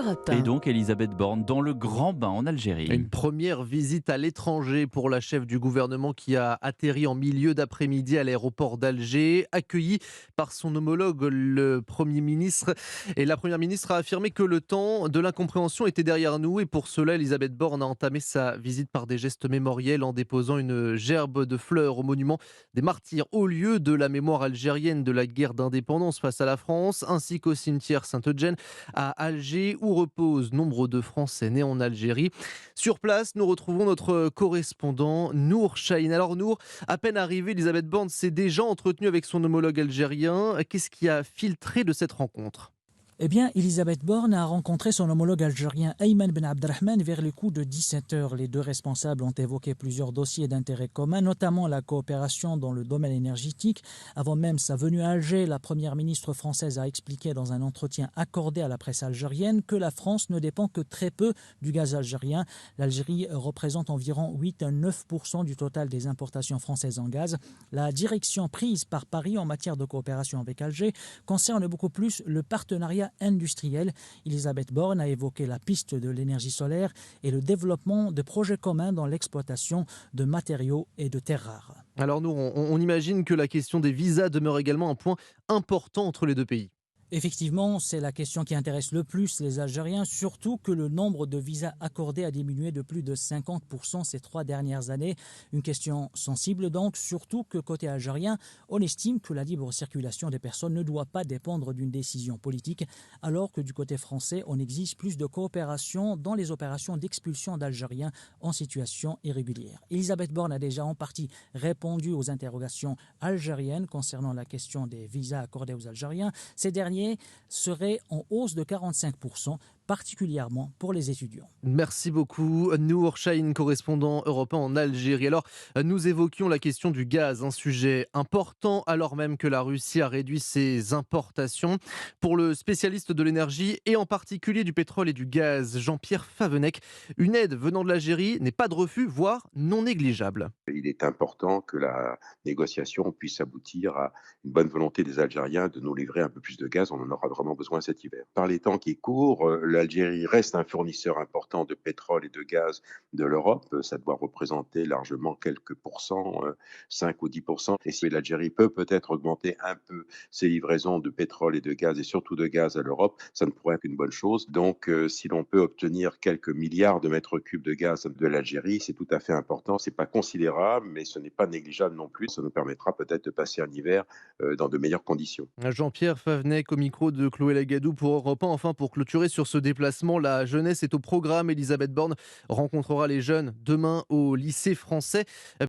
Europe Et 1. donc Elisabeth Borne dans le grand bain en Algérie. Une première visite à l'étranger pour la chef du gouvernement qui a atterri en milieu d'après-midi à l'aéroport d'Alger, accueillie par son homologue, le Premier ministre. Et la Première ministre a affirmé que le temps de l'incompréhension était derrière nous. Et pour cela, Elisabeth Borne a entamé sa visite par des gestes mémoriels en déposant une gerbe de fleurs au monument des martyrs, au lieu de la mémoire algérienne de la guerre d'indépendance face à la France, ainsi qu'au cimetière Saint-Eugène à Alger, où reposent nombre de Français nés en Algérie. Sur place, nous retrouvons notre correspondant Nour Chahine. Alors Nour, à peine arrivée, Elisabeth Borne s'est déjà entretenue avec son homologue algérien. Qu'est-ce qui a filtré de cette rencontre ? Eh bien, Elisabeth Borne a rencontré son homologue algérien Ayman Ben Abdelrahman vers les coups de 17 heures. Les deux responsables ont évoqué plusieurs dossiers d'intérêt commun, notamment la coopération dans le domaine énergétique. Avant même sa venue à Alger, la première ministre française a expliqué dans un entretien accordé à la presse algérienne que la France ne dépend que très peu du gaz algérien. L'Algérie représente environ 8 à 9% du total des importations françaises en gaz. La direction prise par Paris en matière de coopération avec Alger concerne beaucoup plus le partenariat industriel. Elisabeth Borne a évoqué la piste de l'énergie solaire et le développement de projets communs dans l'exploitation de matériaux et de terres rares. Alors Nour, on imagine que la question des visas demeure également un point important entre les deux pays. Effectivement, c'est la question qui intéresse le plus les Algériens, surtout que le nombre de visas accordés a diminué de plus de 50% ces 3 dernières années. Une question sensible donc, surtout que côté algérien, on estime que la libre circulation des personnes ne doit pas dépendre d'une décision politique, alors que du côté français, on exige plus de coopération dans les opérations d'expulsion d'Algériens en situation irrégulière. Elisabeth Borne a déjà en partie répondu aux interrogations algériennes concernant la question des visas accordés aux Algériens. Ces derniers serait en hausse de 45%, particulièrement pour les étudiants. Merci beaucoup Nour Chahine, correspondant Europe 1 en Algérie. Alors, nous évoquions la question du gaz, un sujet important alors même que la Russie a réduit ses importations. Pour le spécialiste de l'énergie et en particulier du pétrole et du gaz, Jean-Pierre Favennec, une aide venant de l'Algérie n'est pas de refus, voire non négligeable. Il est important que la négociation puisse aboutir à une bonne volonté des Algériens de nous livrer un peu plus de gaz. On en aura vraiment besoin cet hiver. Par les temps qui courent, l'Algérie reste un fournisseur important de pétrole et de gaz de l'Europe. Ça doit représenter largement quelques pourcents, 5 ou 10%. Et si l'Algérie peut peut-être augmenter un peu ses livraisons de pétrole et de gaz, et surtout de gaz à l'Europe, ça ne pourrait être qu'une bonne chose. Donc, si l'on peut obtenir quelques milliards de mètres cubes de gaz de l'Algérie, c'est tout à fait important. C'est pas considérable, mais ce n'est pas négligeable non plus. Ça nous permettra peut-être de passer un hiver dans de meilleures conditions. Jean-Pierre Favennec au micro de Chloé Lagadou pour Europe 1. Enfin, pour clôturer sur ce déplacement, la jeunesse est au programme. Elisabeth Borne rencontrera les jeunes demain au lycée français.